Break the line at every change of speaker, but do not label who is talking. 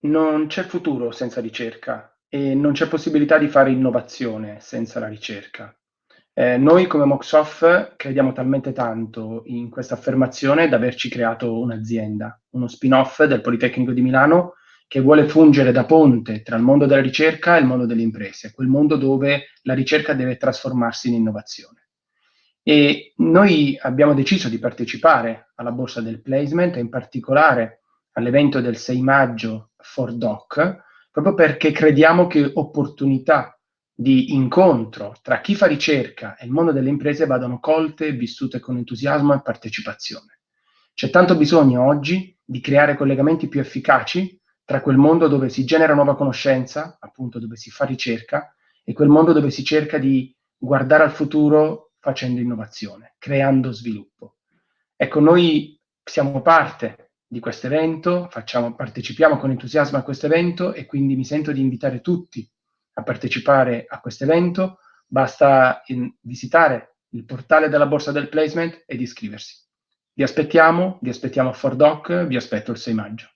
Non c'è futuro senza ricerca e non c'è possibilità di fare innovazione senza la ricerca. Noi come Moxoff crediamo talmente tanto in questa affermazione da averci creato un'azienda, uno spin-off del Politecnico di Milano che vuole fungere da ponte tra il mondo della ricerca e il mondo delle imprese, quel mondo dove la ricerca deve trasformarsi in innovazione. E noi abbiamo deciso di partecipare alla borsa del placement e in particolare all'evento del 6 maggio for Doc, proprio perché crediamo che opportunità di incontro tra chi fa ricerca e il mondo delle imprese vadano colte e vissute con entusiasmo e partecipazione. C'è tanto bisogno oggi di creare collegamenti più efficaci tra quel mondo dove si genera nuova conoscenza, appunto dove si fa ricerca, e quel mondo dove si cerca di guardare al futuro facendo innovazione, creando sviluppo. Ecco, noi siamo parte di questo evento, partecipiamo con entusiasmo a questo evento e quindi mi sento di invitare tutti a partecipare a questo evento. Basta visitare il portale della borsa del placement ed iscriversi. Vi aspettiamo a Fordoc, vi aspetto il 6 maggio.